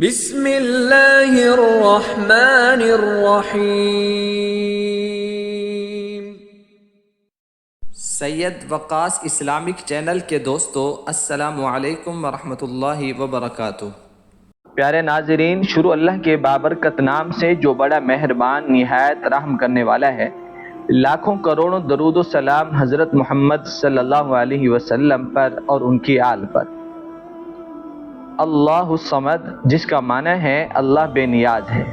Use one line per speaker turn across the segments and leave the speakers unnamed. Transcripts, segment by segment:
بسم اللہ الرحمن الرحیم۔
سید وقاص اسلامک چینل کے دوستو، السلام علیکم ورحمۃ اللہ وبرکاتہ۔ پیارے ناظرین، شروع اللہ کے بابرکت نام سے جو بڑا مہربان نہایت رحم کرنے والا ہے۔ لاکھوں کروڑوں درود و سلام حضرت محمد صلی اللہ علیہ وسلم پر اور ان کی آل پر۔ اللہ الصمد، جس کا معنی ہے اللہ بے نیاز ہے۔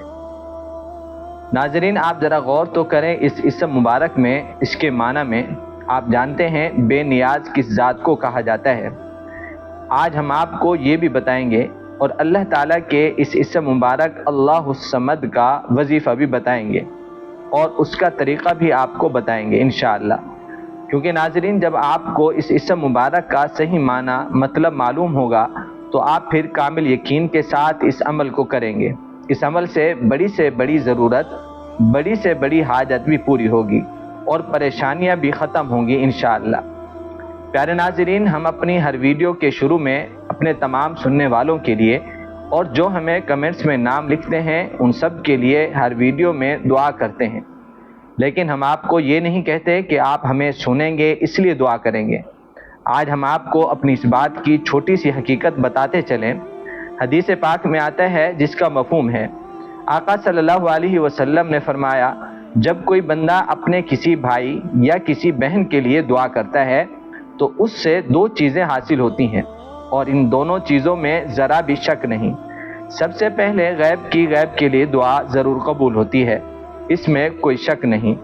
ناظرین، آپ ذرا غور تو کریں اس اسم مبارک میں، اس کے معنی میں۔ آپ جانتے ہیں بے نیاز کس ذات کو کہا جاتا ہے۔ آج ہم آپ کو یہ بھی بتائیں گے اور اللہ تعالیٰ کے اس اسم مبارک اللہ الصمد کا وظیفہ بھی بتائیں گے اور اس کا طریقہ بھی آپ کو بتائیں گے انشاءاللہ۔ کیونکہ ناظرین، جب آپ کو اس اسم مبارک کا صحیح معنی مطلب معلوم ہوگا تو آپ پھر کامل یقین کے ساتھ اس عمل کو کریں گے۔ اس عمل سے بڑی ضرورت، بڑی سے بڑی حاجت بھی پوری ہوگی اور پریشانیاں بھی ختم ہوں گی انشاءاللہ۔ پیارے ناظرین، ہم اپنی ہر ویڈیو کے شروع میں اپنے تمام سننے والوں کے لیے اور جو ہمیں کمنٹس میں نام لکھتے ہیں ان سب کے لیے ہر ویڈیو میں دعا کرتے ہیں، لیکن ہم آپ کو یہ نہیں کہتے کہ آپ ہمیں سنیں گے اس لیے دعا کریں گے۔ آج ہم آپ کو اپنی اس بات کی چھوٹی سی حقیقت بتاتے چلیں۔ حدیث پاک میں آتا ہے جس کا مفہوم ہے، آقا صلی اللہ علیہ وسلم نے فرمایا، جب کوئی بندہ اپنے کسی بھائی یا کسی بہن کے لیے دعا کرتا ہے تو اس سے دو چیزیں حاصل ہوتی ہیں اور ان دونوں چیزوں میں ذرا بھی شک نہیں۔ سب سے پہلے غیب کے لیے دعا ضرور قبول ہوتی ہے، اس میں کوئی شک نہیں۔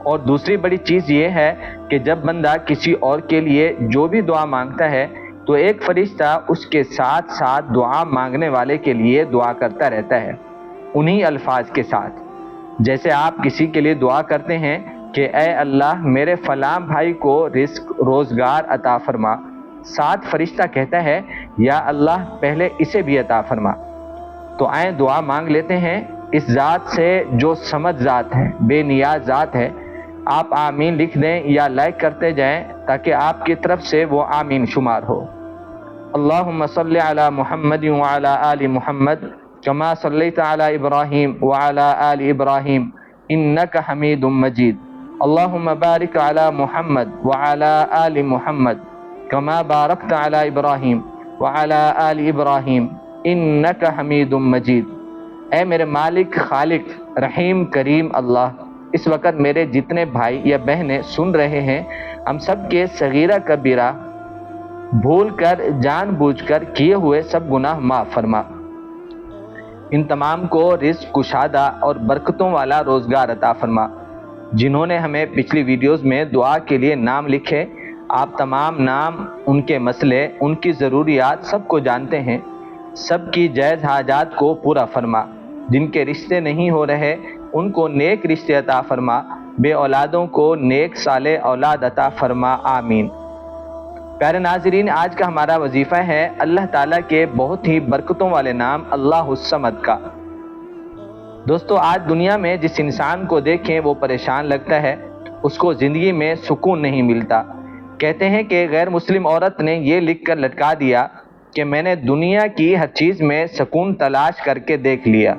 اور دوسری بڑی چیز یہ ہے کہ جب بندہ کسی اور کے لیے جو بھی دعا مانگتا ہے تو ایک فرشتہ اس کے ساتھ ساتھ دعا مانگنے والے کے لیے دعا کرتا رہتا ہے، انہی الفاظ کے ساتھ۔ جیسے آپ کسی کے لیے دعا کرتے ہیں کہ اے اللہ میرے فلاں بھائی کو رزق روزگار عطا فرما، ساتھ فرشتہ کہتا ہے یا اللہ پہلے اسے بھی عطا فرما۔ تو آئیں دعا مانگ لیتے ہیں اس ذات سے جو صمد ذات ہے، بے نیاز ذات ہے۔ آپ آمین لکھ دیں یا لائک کرتے جائیں تاکہ آپ کی طرف سے وہ آمین شمار ہو۔ اللہم صلی علی محمد وعلی آل محمد کما صلیت علی ابراہیم وعلی آل ابراہیم انک حمید مجید۔ اللہم بارک علی محمد وعلی آل محمد کما بارکت علی ابراہیم وعلی آل ابراہیم انک حمید مجید۔ اے میرے مالک، خالق، رحیم، کریم اللہ، اس وقت میرے جتنے بھائی یا بہنیں سن رہے ہیں، ہم سب کے صغیرہ کبیرہ بھول کر جان بوجھ کر کیے ہوئے سب گناہ معاف فرما۔ ان تمام کو رزق کشادہ اور برکتوں والا روزگار عطا فرما۔ جنہوں نے ہمیں پچھلی ویڈیوز میں دعا کے لیے نام لکھے، آپ تمام نام، ان کے مسئلے، ان کی ضروریات سب کو جانتے ہیں۔ سب کی جائز حاجات کو پورا فرما۔ جن کے رشتے نہیں ہو رہے ان کو نیک رشتے عطا فرما، بے اولادوں کو نیک صالح اولاد عطا فرما، آمین۔ پیارے ناظرین، آج کا ہمارا وظیفہ ہے اللہ تعالیٰ کے بہت ہی برکتوں والے نام اللہ الصمد کا۔ دوستو، آج دنیا میں جس انسان کو دیکھیں وہ پریشان لگتا ہے، اس کو زندگی میں سکون نہیں ملتا۔ کہتے ہیں کہ غیر مسلم عورت نے یہ لکھ کر لٹکا دیا کہ میں نے دنیا کی ہر چیز میں سکون تلاش کر کے دیکھ لیا،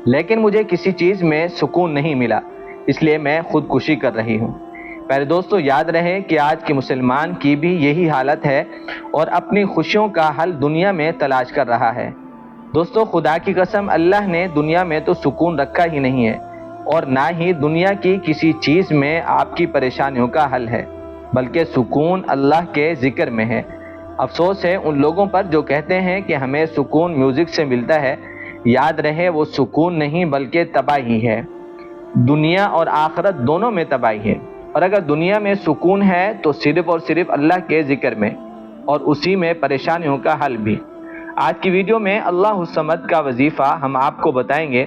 لیکن مجھے کسی چیز میں سکون نہیں ملا، اس لیے میں خودکشی کر رہی ہوں۔ پیارے دوستو، یاد رہے کہ آج کے مسلمان کی بھی یہی حالت ہے اور اپنی خوشیوں کا حل دنیا میں تلاش کر رہا ہے۔ دوستو، خدا کی قسم، اللہ نے دنیا میں تو سکون رکھا ہی نہیں ہے اور نہ ہی دنیا کی کسی چیز میں آپ کی پریشانیوں کا حل ہے، بلکہ سکون اللہ کے ذکر میں ہے۔ افسوس ہے ان لوگوں پر جو کہتے ہیں کہ ہمیں سکون میوزک سے ملتا ہے۔ یاد رہے وہ سکون نہیں بلکہ تباہی ہے۔ دنیا اور آخرت دونوں میں تباہی ہے، اور اگر دنیا میں سکون ہے تو صرف اور صرف اللہ کے ذکر میں اور اسی میں پریشانیوں کا حل بھی۔ آج کی ویڈیو میں اللہ الصمد کا وظیفہ ہم آپ کو بتائیں گے۔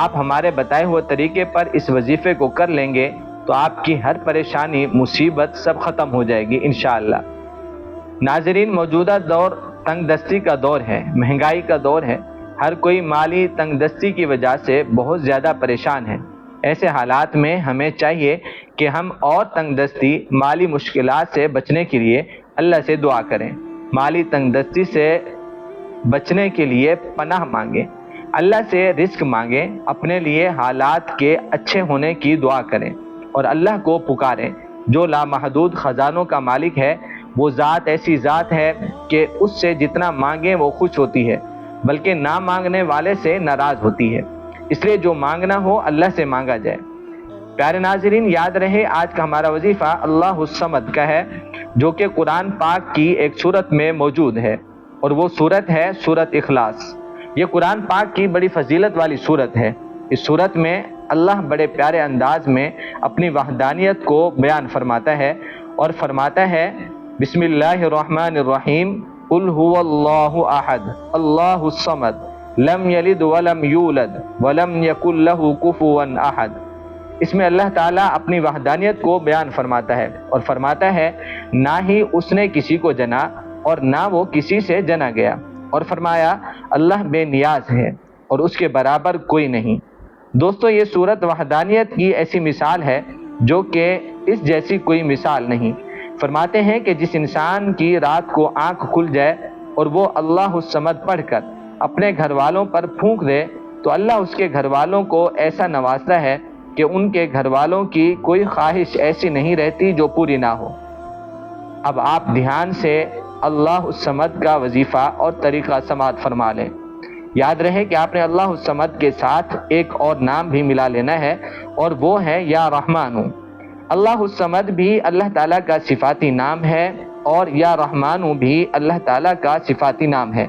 آپ ہمارے بتائے ہوئے طریقے پر اس وظیفے کو کر لیں گے تو آپ کی ہر پریشانی، مصیبت سب ختم ہو جائے گی انشاءاللہ۔ ناظرین، موجودہ دور تنگ دستی کا دور ہے، مہنگائی کا دور ہے۔ ہر کوئی مالی تنگ دستی کی وجہ سے بہت زیادہ پریشان ہے۔ ایسے حالات میں ہمیں چاہیے کہ ہم اور تنگ دستی، مالی مشکلات سے بچنے کے لیے اللہ سے دعا کریں۔ مالی تنگ دستی سے بچنے کے لیے پناہ مانگیں، اللہ سے رزق مانگیں، اپنے لیے حالات کے اچھے ہونے کی دعا کریں اور اللہ کو پکاریں جو لامحدود خزانوں کا مالک ہے۔ وہ ذات ایسی ذات ہے کہ اس سے جتنا مانگیں وہ خوش ہوتی ہے، بلکہ نہ مانگنے والے سے ناراض ہوتی ہے، اس لیے جو مانگنا ہو اللہ سے مانگا جائے۔ پیارے ناظرین، یاد رہے آج کا ہمارا وظیفہ اللہ الصمد کا ہے، جو کہ قرآن پاک کی ایک سورت میں موجود ہے، اور وہ سورت ہے سورت اخلاص۔ یہ قرآن پاک کی بڑی فضیلت والی سورت ہے۔ اس سورت میں اللہ بڑے پیارے انداز میں اپنی وحدانیت کو بیان فرماتا ہے اور فرماتا ہے بسم اللہ الرحمن الرحیم قل هو اللہ احد اللہ الصمد لم یلد ولم یولد ولم یکن لہ کفوا احد۔ اس میں اللہ تعالیٰ اپنی وحدانیت کو بیان فرماتا ہے اور فرماتا ہے نہ ہی اس نے کسی کو جنا اور نہ وہ کسی سے جنا گیا، اور فرمایا اللہ بے نیاز ہے اور اس کے برابر کوئی نہیں۔ دوستو، یہ سورت وحدانیت کی ایسی مثال ہے جو کہ اس جیسی کوئی مثال نہیں۔ فرماتے ہیں کہ جس انسان کی رات کو آنکھ کھل جائے اور وہ اللہ الصمد پڑھ کر اپنے گھر والوں پر پھونک دے تو اللہ اس کے گھر والوں کو ایسا نوازتا ہے کہ ان کے گھر والوں کی کوئی خواہش ایسی نہیں رہتی جو پوری نہ ہو۔ اب آپ دھیان سے اللہ الصمد کا وظیفہ اور طریقہ سماعت فرما لیں۔ یاد رہے کہ آپ نے اللہ الصمد کے ساتھ ایک اور نام بھی ملا لینا ہے، اور وہ ہے یا رحمانو۔ اللہ الصمد بھی اللہ تعالیٰ کا صفاتی نام ہے اور یا رحمانو بھی اللہ تعالیٰ کا صفاتی نام ہے،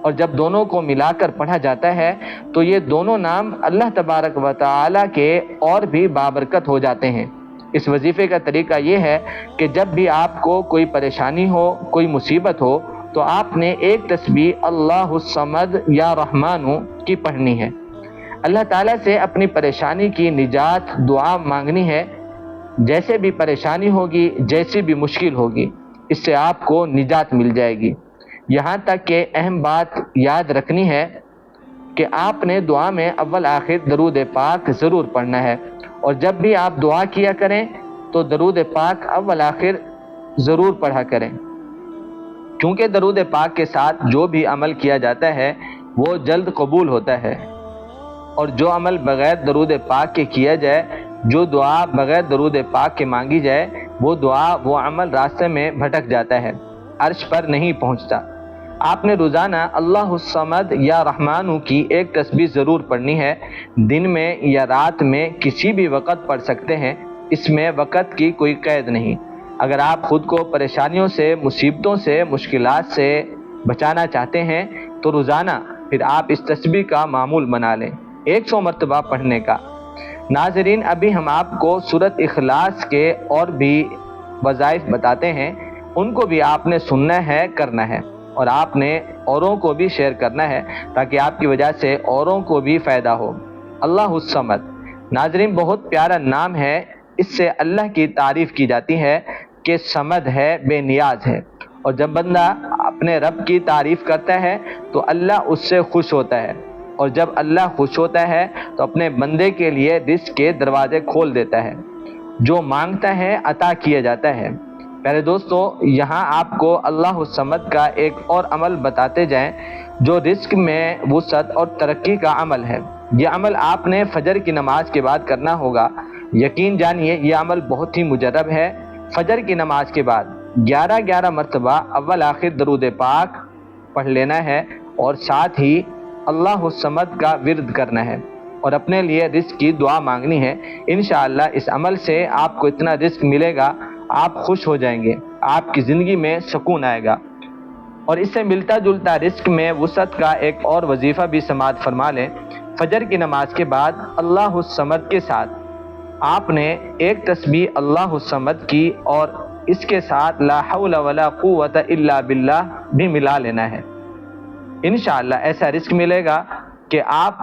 اور جب دونوں کو ملا کر پڑھا جاتا ہے تو یہ دونوں نام اللہ تبارک و تعالیٰ کے اور بھی بابرکت ہو جاتے ہیں۔ اس وظیفے کا طریقہ یہ ہے کہ جب بھی آپ کو کوئی پریشانی ہو، کوئی مصیبت ہو، تو آپ نے ایک تسبیح اللہ الصمد یا رحمانو کی پڑھنی ہے۔ اللہ تعالیٰ سے اپنی پریشانی کی نجات دعا مانگنی ہے۔ جیسے بھی پریشانی ہوگی، جیسی بھی مشکل ہوگی، اس سے آپ کو نجات مل جائے گی۔ یہاں تک کہ اہم بات یاد رکھنی ہے کہ آپ نے دعا میں اول آخر درود پاک ضرور پڑھنا ہے، اور جب بھی آپ دعا کیا کریں تو درود پاک اول آخر ضرور پڑھا کریں، کیونکہ درود پاک کے ساتھ جو بھی عمل کیا جاتا ہے وہ جلد قبول ہوتا ہے، اور جو عمل بغیر درود پاک کے کیا جائے، جو دعا بغیر درود پاک کے مانگی جائے، وہ دعا وہ عمل راستے میں بھٹک جاتا ہے، عرش پر نہیں پہنچتا۔ آپ نے روزانہ اللہ الصمد یا رحمانو کی ایک تسبیح ضرور پڑھنی ہے۔ دن میں یا رات میں کسی بھی وقت پڑھ سکتے ہیں، اس میں وقت کی کوئی قید نہیں۔ اگر آپ خود کو پریشانیوں سے، مصیبتوں سے، مشکلات سے بچانا چاہتے ہیں تو روزانہ پھر آپ اس تسبیح کا معمول بنا لیں، 100 مرتبہ پڑھنے کا۔ ناظرین، ابھی ہم آپ کو سورت اخلاص کے اور بھی وظائف بتاتے ہیں، ان کو بھی آپ نے سننا ہے، کرنا ہے، اور آپ نے اوروں کو بھی شیئر کرنا ہے تاکہ آپ کی وجہ سے اوروں کو بھی فائدہ ہو۔ اللہ الصمد، ناظرین، بہت پیارا نام ہے۔ اس سے اللہ کی تعریف کی جاتی ہے کہ صمد ہے، بے نیاز ہے، اور جب بندہ اپنے رب کی تعریف کرتا ہے تو اللہ اس سے خوش ہوتا ہے، اور جب اللہ خوش ہوتا ہے تو اپنے بندے کے لیے رزق کے دروازے کھول دیتا ہے، جو مانگتا ہے عطا کیا جاتا ہے۔ پیارے دوستو، یہاں آپ کو اللہ الصمد کا ایک اور عمل بتاتے جائیں جو رزق میں وسعت اور ترقی کا عمل ہے۔ یہ عمل آپ نے فجر کی نماز کے بعد کرنا ہوگا۔ یقین جانیے یہ عمل بہت ہی مجرب ہے۔ فجر کی نماز کے بعد 11 مرتبہ اول آخر درود پاک پڑھ لینا ہے، اور ساتھ ہی اللہ الصمد کا ورد کرنا ہے اور اپنے لیے رزق کی دعا مانگنی ہے۔ انشاءاللہ اس عمل سے آپ کو اتنا رزق ملے گا، آپ خوش ہو جائیں گے، آپ کی زندگی میں سکون آئے گا۔ اور اس سے ملتا جلتا رزق میں وسعت کا ایک اور وظیفہ بھی سماعت فرما لیں۔ فجر کی نماز کے بعد اللہ الصمد کے ساتھ آپ نے ایک تسبیح اللہ الصمد کی اور اس کے ساتھ لا حول ولا قوت الا باللہ بھی ملا لینا ہے۔ انشاءاللہ ایسا رزق ملے گا کہ آپ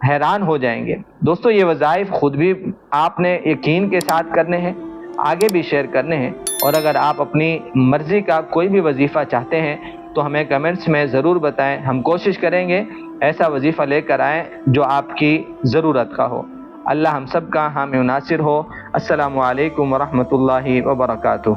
حیران ہو جائیں گے۔ دوستو، یہ وظائف خود بھی آپ نے یقین کے ساتھ کرنے ہیں، آگے بھی شیئر کرنے ہیں، اور اگر آپ اپنی مرضی کا کوئی بھی وظیفہ چاہتے ہیں تو ہمیں کمنٹس میں ضرور بتائیں۔ ہم کوشش کریں گے ایسا وظیفہ لے کر آئیں جو آپ کی ضرورت کا ہو۔ اللہ ہم سب کا حامی و ناصر ہو۔ السلام علیکم ورحمۃ اللہ وبرکاتہ۔